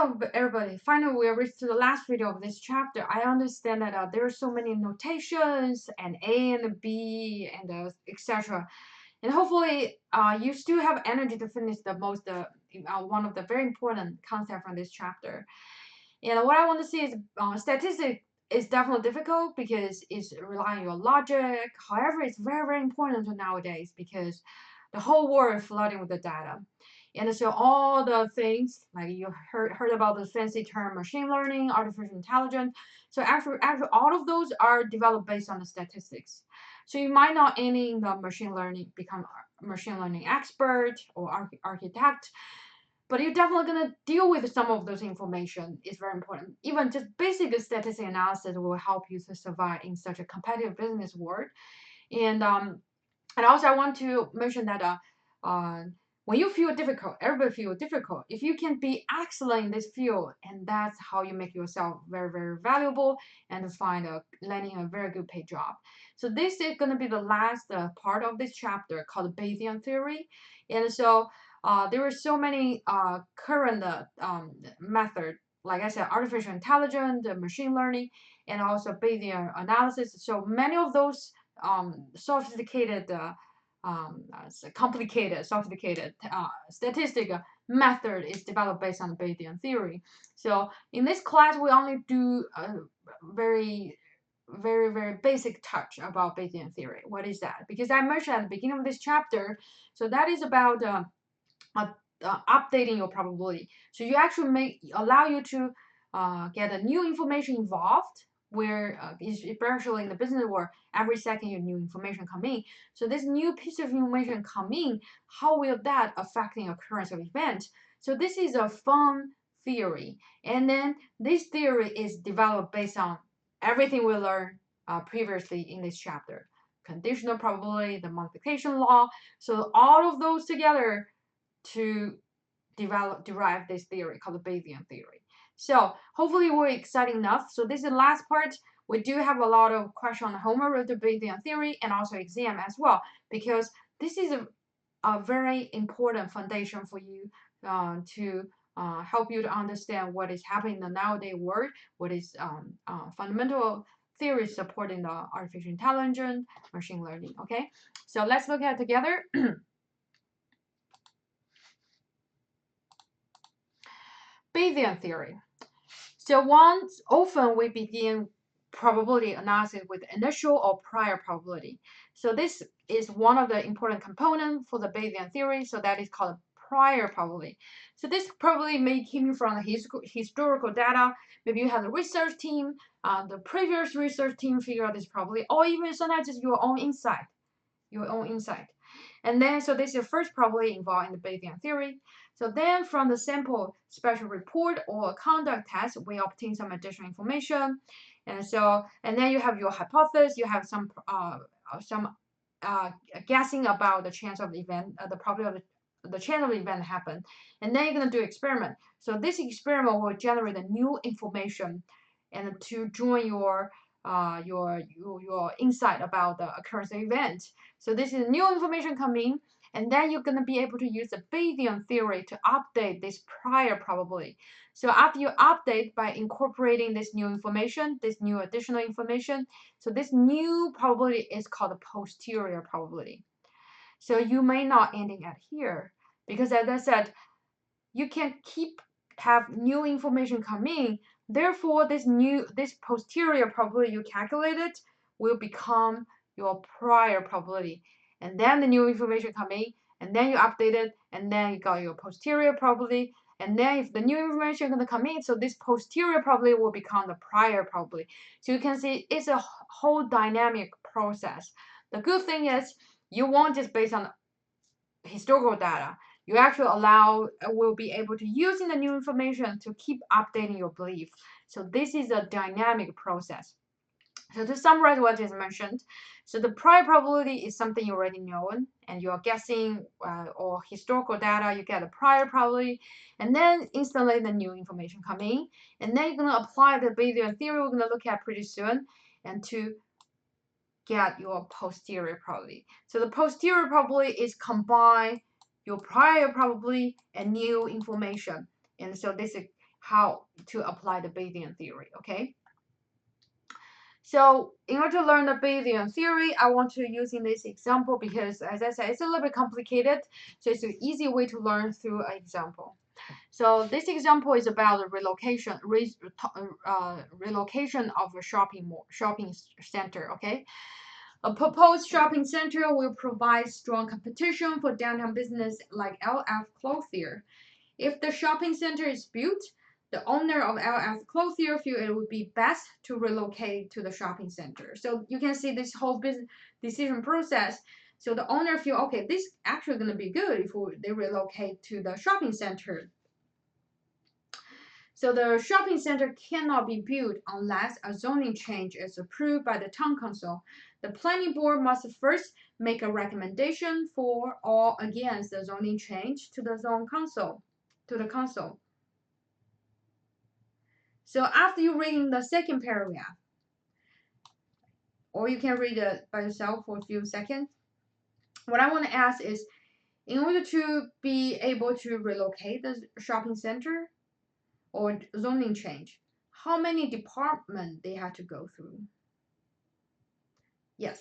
So, everybody, finally we reached to the last video of this chapter. I understand that there are so many notations and A and B and etc. And hopefully, you still have energy to finish the one of the very important concepts from this chapter. And what I want to see is statistics is definitely difficult because it's relying on your logic. However, it's very, very important nowadays because the whole world is flooding with the data. And so all the things like you heard about the fancy term machine learning, artificial intelligence. So actually all of those are developed based on the statistics. So you might not ending the machine learning become machine learning expert or architect, but you're definitely gonna deal with some of those information. It's very important. Even just basic statistic analysis will help you to survive in such a competitive business world. And also I want to mention that when you feel difficult, everybody feel difficult. If you can be excellent in this field, and that's how you make yourself very, very valuable and find landing a very good paid job. So this is going to be the last part of this chapter called Bayesian theory. And so there are so many current method, like I said, artificial intelligence, machine learning, and also Bayesian analysis. So many of those sophisticated sophisticated statistical method is developed based on Bayesian theory. So in this class, we only do a very, very, very basic touch about Bayesian theory. What is that? Because I mentioned at the beginning of this chapter, so that is about updating your probability. So you actually allow you to get a new information involved where especially in the business world, every second your new information come in. So this new piece of information come in, how will that affecting occurrence of event? So this is a fun theory. And then this theory is developed based on everything we learned previously in this chapter. Conditional probability, the multiplication law. So all of those together to derive this theory called the Bayesian theory. So hopefully we're exciting enough. So this is the last part. We do have a lot of questions on the homework related to Bayesian theory and also exam as well, because this is a very important foundation for you to help you to understand what is happening in the nowadays world, what is fundamental theories supporting the artificial intelligence, machine learning. Okay, so let's look at it together. Bayesian theory. So often we begin probability analysis with initial or prior probability. So this is one of the important components for the Bayesian theory. So that is called prior probability. So this probably may come from the historical data. Maybe you have the research team, the previous research team figure out this probability, or even sometimes it's your own insight. And then, so this is the first probability involved in the Bayesian theory. So then from the sample special report or conduct test, we obtain some additional information. And then you have your hypothesis, you have some guessing about the chance of the event, the probability of the chance of the event happen. And then you're going to do experiment. So this experiment will generate a new information and to join your insight about the occurrence event. So this is new information coming, and then you're going to be able to use the Bayesian theory to update this prior probability. So after you update by incorporating this new information, this new additional information, so this new probability is called the posterior probability. So you may not ending at here because, as I said, you can have new information come in. Therefore, this posterior probability you calculated will become your prior probability. And then the new information come in, and then you update it, and then you got your posterior probability. And then if the new information is going to come in, so this posterior probability will become the prior probability. So you can see it's a whole dynamic process. The good thing is you won't just based on historical data. You actually will be able to using the new information to keep updating your belief. So this is a dynamic process. So to summarize what I just mentioned, so the prior probability is something you already know, and you're guessing or historical data, you get a prior probability, and then instantly the new information come in, and then you're going to apply the Bayesian theory we're going to look at pretty soon, and to get your posterior probability. So the posterior probability is combine your prior probability and new information. And so this is how to apply the Bayesian theory, okay? So in order to learn the Bayesian theory, I want to use in this example because, as I said, it's a little bit complicated. So it's an easy way to learn through an example. So this example is about the relocation of a shopping center. Okay, a proposed shopping center will provide strong competition for downtown business like LF Clothier. If the shopping center is built, the owner of LF Clothier feel it would be best to relocate to the shopping center. So you can see this whole business decision process. So the owner feel, okay, this actually going to be good if they relocate to the shopping center. So the shopping center cannot be built unless a zoning change is approved by the town council. The planning board must first make a recommendation for or against the zoning change to the council. So after you read the second paragraph, or you can read it by yourself for a few seconds, what I want to ask is, in order to be able to relocate the shopping center or zoning change, how many departments they have to go through? Yes,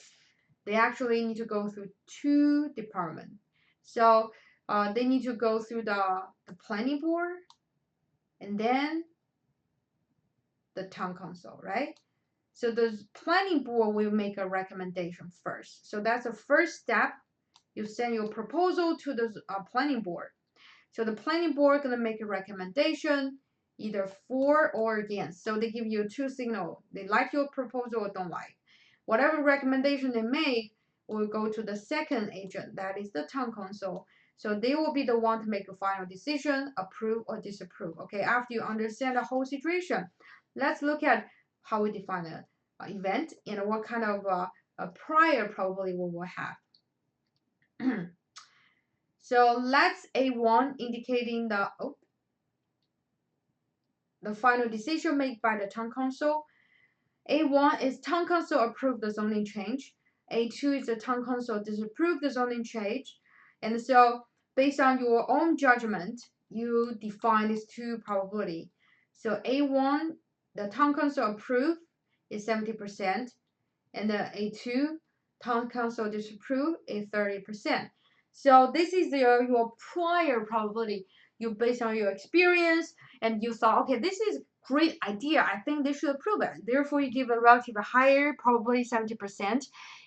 they actually need to go through 2 departments. So they need to go through the planning board and then the town council, right? So the planning board will make a recommendation first. So that's the first step. You send your proposal to the planning board. So the planning board is going to make a recommendation either for or against. So they give you 2 signals. They like your proposal or don't like. Whatever recommendation they make will go to the second agent, that is the town council. So they will be the one to make a final decision, approve or disapprove. Okay, after you understand the whole situation, let's look at how we define an event and what kind of a prior probability we will have. So let's A1 indicating the final decision made by the town council. A1 is town council approve the zoning change. A2 is the town council disapprove the zoning change. And so based on your own judgment, you define these 2 probability. So A1, the town council approve is 70%, and the A2, town council disapprove is 30%. So this is your prior probability. You based on your experience and you thought, okay, this is great idea. I think they should approve it. Therefore, you give a relatively higher probability 70%,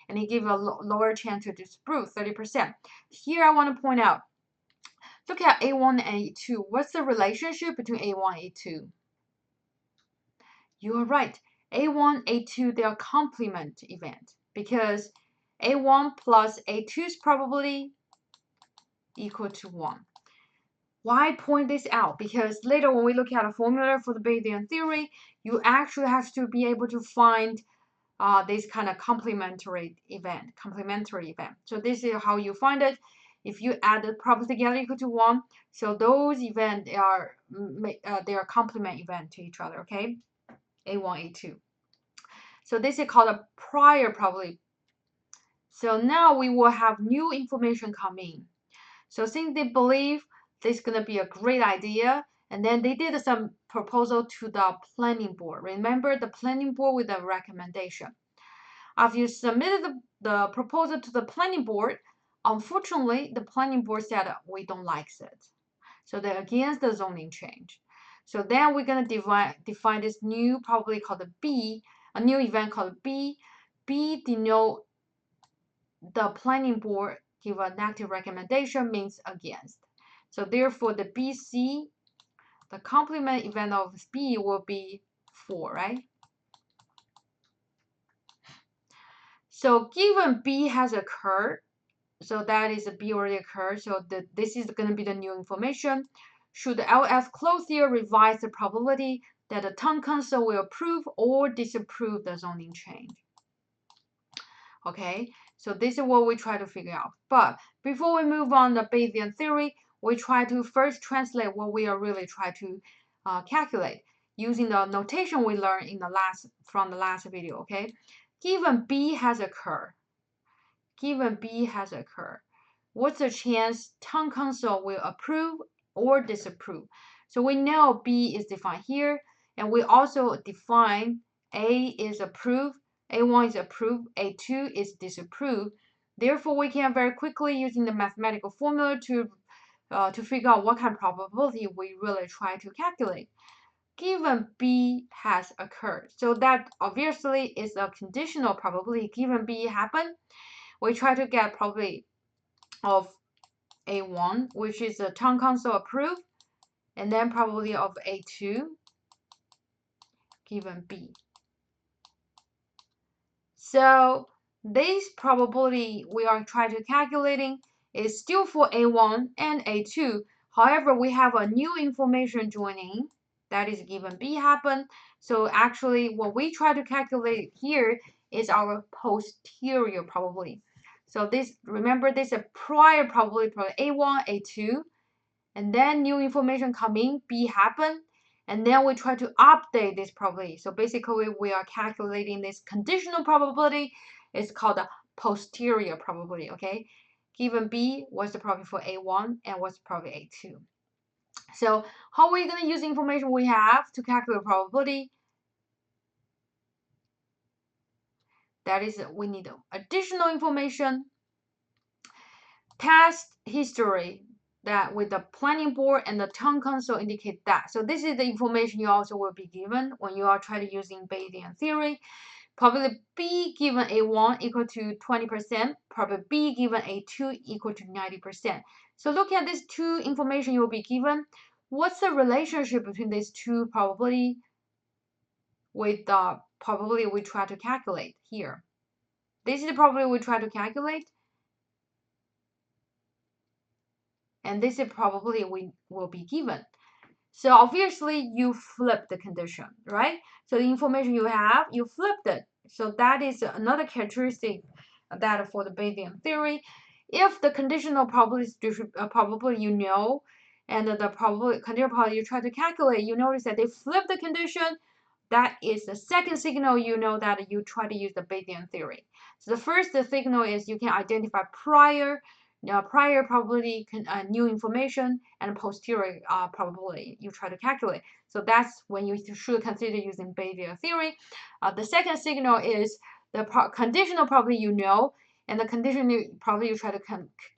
and you give a lower chance to disapprove 30%. Here, I want to point out, look at A1 and A2. What's the relationship between A1 and A2? You are right. A1, A2, they are complement event because A1 plus A2's probability equal to 1. Why point this out? Because later when we look at a formula for the Bayesian theory, you actually have to be able to find this kind of complementary event. So this is how you find it. If you add the probability together equal to 1, so those events are they are complement event to each other. Okay, A1, A2. So this is called a prior probability. So now we will have new information come in. So since they believe this is going to be a great idea, and then they did some proposal to the planning board. Remember the planning board with a recommendation. After you submitted the proposal to the planning board, unfortunately, the planning board said we don't like it. So they're against the zoning change. So then we're going to define this new probably called the B, a new event called B. B denote the planning board give a negative recommendation means against. So therefore the BC, the complement event of B will be 4, right? So given B has occurred, so that is a B already occurred, so this is going to be the new information. Should the LF Clothier revise the probability that the town council will approve or disapprove the zoning change? Okay, so this is what we try to figure out. But before we move on the Bayesian theory, we try to first translate what we are really trying to calculate using the notation we learned in from the last video. Okay, given B has occurred, what's the chance town council will approve or disapprove? So we know B is defined here, and we also define A is approved, A1 is approved, A2 is disapproved. Therefore, we can very quickly using the mathematical formula to figure out what kind of probability we really try to calculate. Given B has occurred, so that obviously is a conditional probability. Given B happened, we try to get probability of A1, which is a town council approved, and then probability of A2 given B. So this probability we are trying to calculating is still for A1 and A2. However, we have a new information joining, that is given B happen. So actually what we try to calculate here is our posterior probability. So this, remember, this is a prior probability for A1, A2, and then new information coming, B happen, and then we try to update this probability. So basically we are calculating this conditional probability. It's called the posterior probability, okay? Given B, what's the probability for A1 and what's the probability A2. So how are we going to use the information we have to calculate probability? That is, we need additional information, past history, that with the planning board and the town council indicate that. So this is the information you also will be given when you are trying to using Bayesian theory. Probably B given A1 equal to 20%, probably B given A2 equal to 90%. So looking at these two information you will be given, what's the relationship between these two probability with the probability we try to calculate here? This is the probability we try to calculate, and this is probably we will be given. So obviously you flip the condition, right? So the information you have, you flipped it. So that is another characteristic that for the Bayesian theory. If the conditional probability you know, and the probability conditional probability you try to calculate, you notice that they flip the condition. That is the second signal you know that you try to use the Bayesian theory. So the first signal is you can identify prior probability, new information, and posterior probability you try to calculate. So that's when you should consider using Bayesian theory. The second signal is the conditional probability you know, and the conditional probability you try to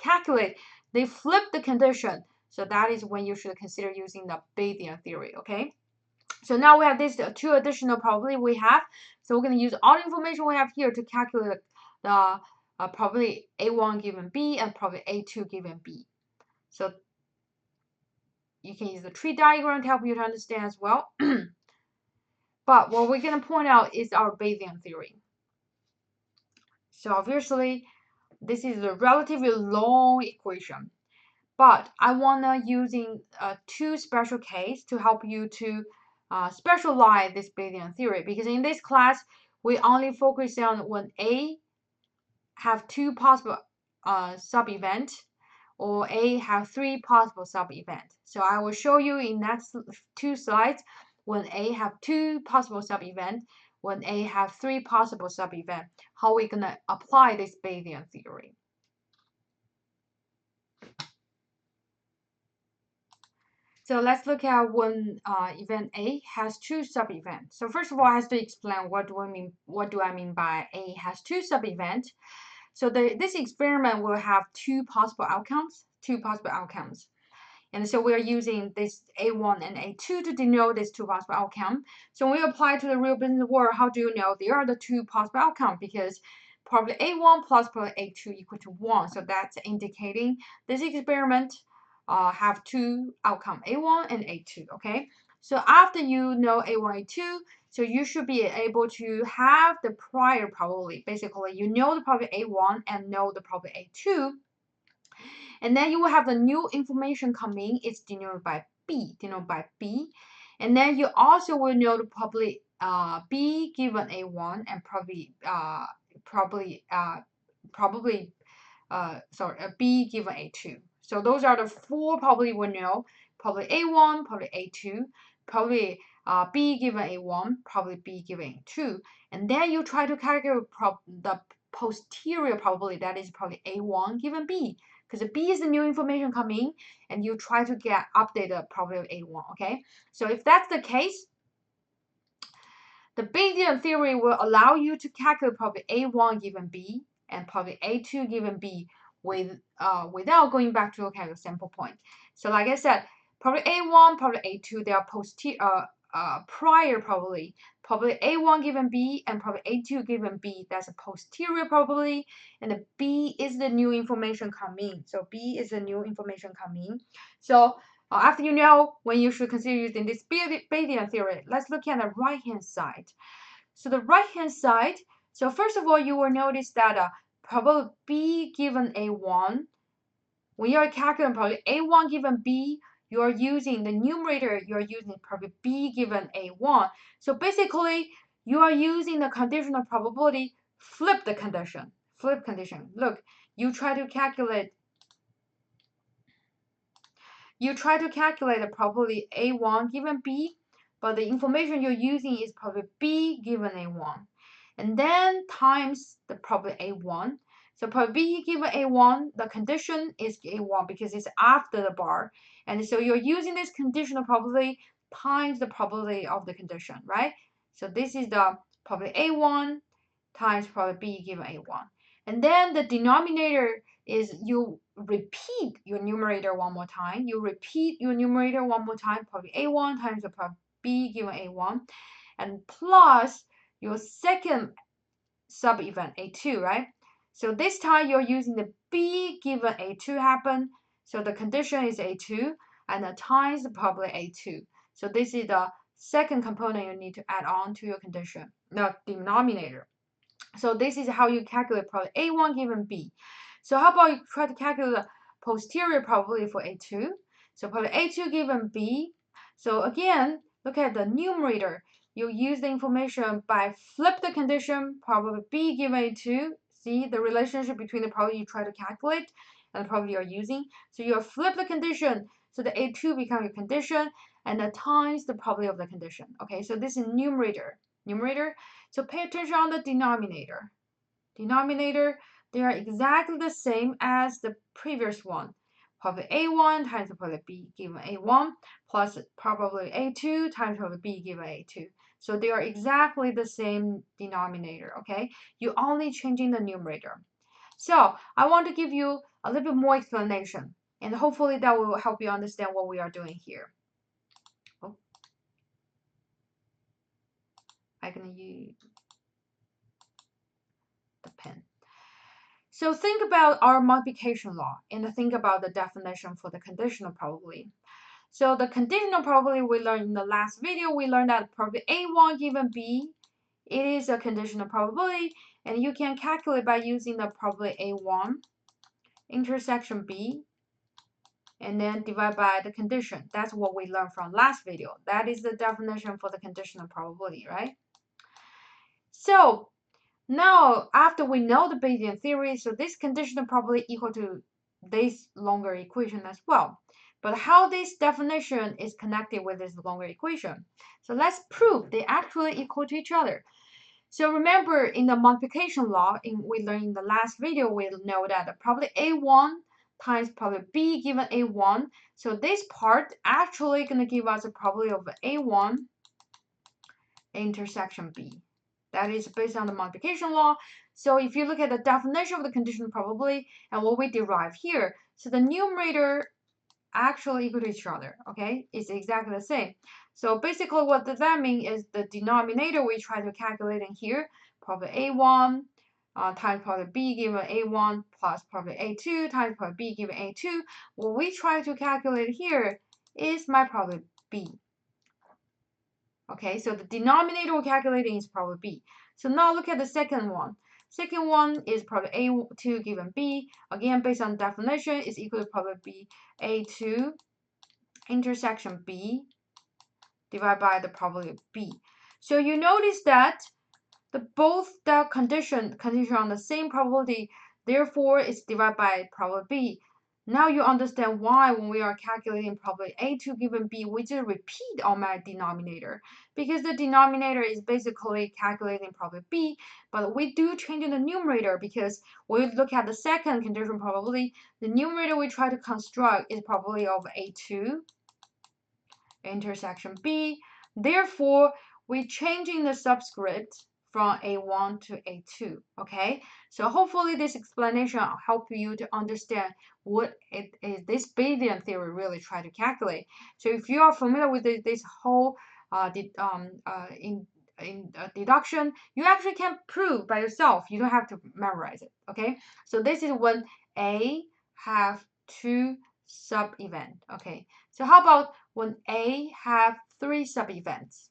calculate. They flip the condition. So that is when you should consider using the Bayesian theory, okay? So now we have these two additional probability we have. So we're going to use all the information we have here to calculate the probability A1 given B and probability A2 given B. So you can use the tree diagram to help you to understand as well. But what we're going to point out is our Bayesian theory. So obviously, this is a relatively long equation. But I want to using two special case to help you to specialize this Bayesian theory, because in this class we only focus on when A have two possible sub-event, or A have three possible sub-event. So I will show you in next two slides when A have two possible sub-event, when A have three possible sub-event, how we're gonna apply this Bayesian theory. So let's look at when event A has two sub-events. So first of all, I have to explain what do I mean by A has two sub-events. So this experiment will have two possible outcomes. And so we are using this A1 and A2 to denote these two possible outcomes. So when we apply to the real business world, how do you know they are the two possible outcomes? Because probably A1 plus probably A2 equal to 1. So that's indicating this experiment have two outcomes, A1 and A2, okay? So after you know A1, A2, so you should be able to have the prior probability. Basically, you know the probability A1 and know the probability A2. And then you will have the new information coming. It's denoted by B, And then you also will know the probability B given A1 and B given A2. So those are the four probably we know. Probably A1, probably A2, probably B given A1, probably B given A2. And then you try to calculate the posterior probability, that is probably A1 given B. because B is the new information coming, and you try to get updated probability of A1, okay? So if that's the case, the Bayesian theory will allow you to calculate probability A1 given B and probability A2 given B without going back to look at the sample point. So like I said, probability A1, probability A2, they are prior probability. Probability A1 given B and probability A2 given B, that's a posterior probability, and the B is the new information coming. So B is the new information coming. So after you know when you should consider using this Bayesian theory, let's look at the right-hand side. So the right-hand side, so first of all, you will notice that probability B given A1, when you are calculating probability A1 given B, you are using the numerator, you are using probability B given A1. So basically, you are using the conditional probability, flip the condition. Flip condition. Look, you try to calculate the probability A1 given B, but the information you're using is probability B given A1. And then times the probability A1. So probability B given A1, the condition is A1 because it's after the bar. And so you're using this conditional probability times the probability of the condition, right? So this is the probability A1 times probability B given A1. And then the denominator is you repeat your numerator one more time. You repeat your numerator one more time, probability A1 times the probability B given A1, and plus your second sub-event A2, right? So this time you're using the B given A2 happen. So the condition is A2 and the times the probability A2. So this is the second component you need to add on to your condition, the denominator. So this is how you calculate probability A1 given B. So how about you try to calculate the posterior probability for A2? So probability A2 given B. So again, look at the numerator. You use the information by flip the condition, probability B given A2. See the relationship between the probability you try to calculate and the probability you're using. So you flip the condition, so the A2 becomes your condition, and the times the probability of the condition. Okay, so this is numerator. So pay attention on the denominator. Denominator, they are exactly the same as the previous one. Probability A1 times the probability B given A1 plus probability A2 times probability B given A2. So they are exactly the same denominator, okay? You're only changing the numerator. So I want to give you a little bit more explanation, and hopefully that will help you understand what we are doing here. Oh, I'm going to use the pen. So think about our multiplication law and think about the definition for the conditional probability. So the conditional probability we learned in the last video, we learned that probability A1 given B, it is a conditional probability, and you can calculate by using the probability A1 intersection B and then divide by the condition. That's what we learned from last video. That is the definition for the conditional probability, right? So now, after we know the Bayesian theory, so this conditional probability equal to this longer equation as well. But how this definition is connected with this longer equation? So let's prove they actually equal to each other. So remember in the multiplication law, we learned in the last video, we know that the probability A1 times probability B given A1. So this part actually going to give us a probability of A1 intersection B. That is based on the multiplication law. So if you look at the definition of the conditional probability and what we derive here, so the numerator actually equal to each other, okay? It's exactly the same. So basically what does that mean is the denominator we try to calculate in here, probability A1 times probability B given A1 plus probability A2 times probability B given A2. What we try to calculate here is my probability B. Okay, so the denominator we're calculating is probability B. So now look at the second one. Second one is probability A2 given B. Again, based on definition, is equal to probability A2 intersection B divided by the probability B. So you notice that both the condition on the same probability, therefore it's divided by probability B. Now you understand why when we are calculating probability A2 given B, we just repeat on my denominator. Because the denominator is basically calculating probability B, but we do change in the numerator because when we look at the second conditional probability, the numerator we try to construct is probability of A2 intersection B. Therefore, we're changing the subscript from A1 to A2, okay? So hopefully this explanation will help you to understand what it is this Bayesian theory really try to calculate. So if you are familiar with this whole deduction, you actually can prove by yourself. You don't have to memorize it, okay? So this is when A have two sub-event, okay? So how about when A have three sub-events?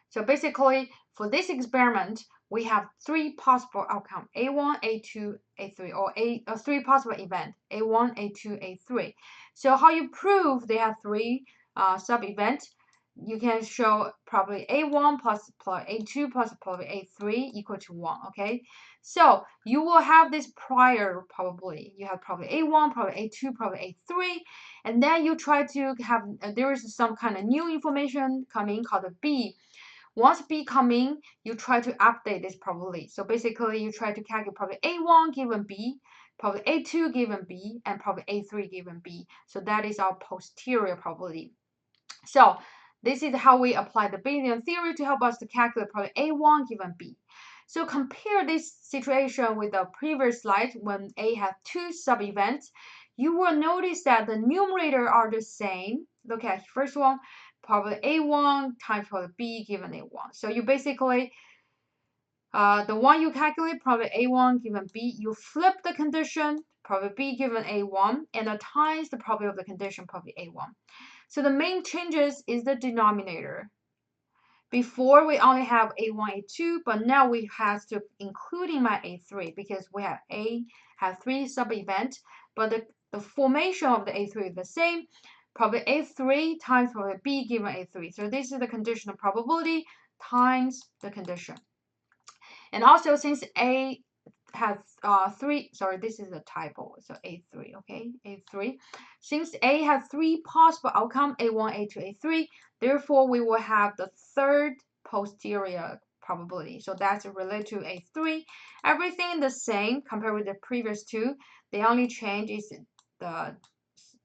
So basically, for this experiment, we have three possible outcomes: A1, A2, A3, or three possible events: A1, A2, A3. So how you prove they have three sub-events? You can show probably A1 plus A2 plus probably A3 equal to 1, okay? So you will have this prior probability. You have probably A1, probably A2, probably A3, and then you try to have, there is some kind of new information coming called a B. Once B come in, you try to update this probability. So basically, you try to calculate probably A1 given B, probably A2 given B, and probably A3 given B. So that is our posterior probability. So this is how we apply the Bayesian theory to help us to calculate probably A1 given B. So compare this situation with the previous slide when A had two sub-events. You will notice that the numerator are the same. Look at first one, probably A1 times probably B given A1. So you basically, the one you calculate, probably A1 given B, you flip the condition, probably B given A1, and the times the probability of the condition, probably A1. So the main changes is the denominator. Before we only have A1, A2, but now we have to including my A3 because we have A have three sub-events, but the formation of the A3 is the same. Probably A3 times probably B given A3. So this is the conditional probability times the condition. And also since A has three, sorry, this is a typo, so A3, okay, A3. Since A has three possible outcomes, A1, A2, A3, therefore we will have the third posterior probability. So that's related to A3. Everything the same compared with the previous two. The only change is the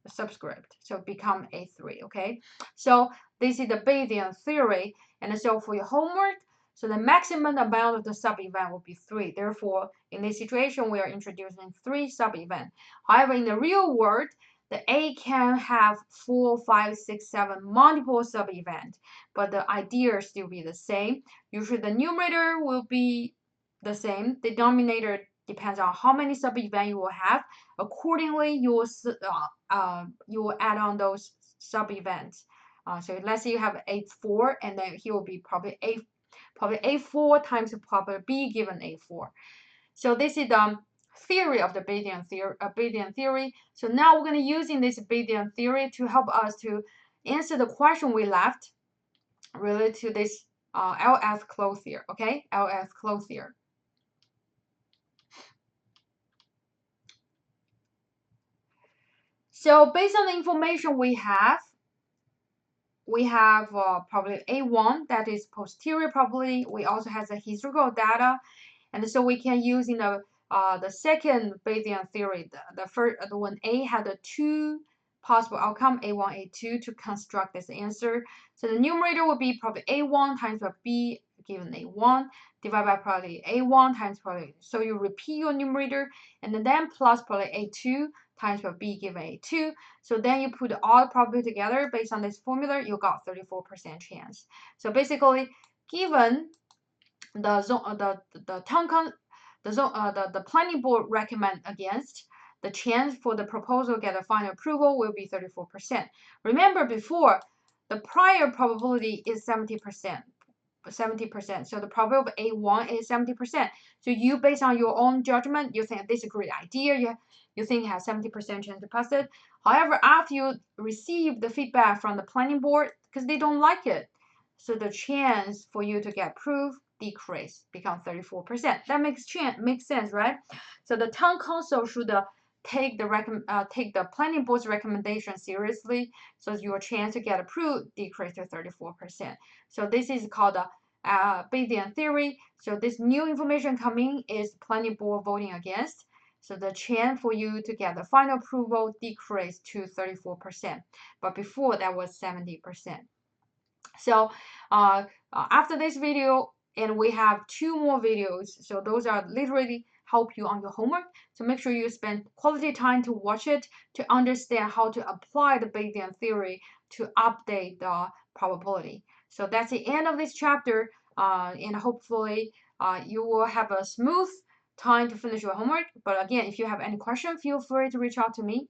subscript, so become A3, okay? So this is the Bayesian theory. And so for your homework, so the maximum amount of the sub-event will be 3. Therefore, in this situation, we are introducing 3 sub-events. However, in the real world, the A can have 4, 5, 6, 7 multiple sub-events, but the idea still be the same. Usually the numerator will be the same. The denominator depends on how many sub-events you will have. Accordingly, you will add on those sub-events. So let's say you have A4, and then here will be probably A4 times probably B given A4. So this is the theory of the Bayesian theory. So now we're going to using this Bayesian theory to help us to answer the question we left related to this LS closure. Okay, LS closure. So based on the information we have probably A1, that is posterior probability. We also have the historical data, and so we can use in the second Bayesian theory, the one A had the two possible outcome, A1, A2, to construct this answer. So the numerator would be probably A1 times B given A1 divided by probably A1 times probably. So you repeat your numerator and then plus probably A2 times B given A2. So then you put all the probability together based on this formula, you got 34% chance. So basically, given the planning board recommend against, the chance for the proposal to get a final approval will be 34%. Remember before, the prior probability is 70%. 70%. So the probability of A1 is 70%. So you, based on your own judgment, you think this is a great idea. You think it has 70% chance to pass it. However, after you receive the feedback from the planning board, because they don't like it, so the chance for you to get approved decrease, become 34%. That makes sense, right? So the town council should take the planning board's recommendation seriously, so your chance to get approved decreased to 34%. So this is called a Bayesian theory. So this new information coming is planning board voting against. So the chance for you to get the final approval decreased to 34%, but before that was 70%. So after this video, and we have 2 more videos, so those are literally help you on your homework. So make sure you spend quality time to watch it to understand how to apply the Bayesian theory to update the probability. So that's the end of this chapter, and hopefully you will have a smooth time to finish your homework. But again, if you have any question, feel free to reach out to me.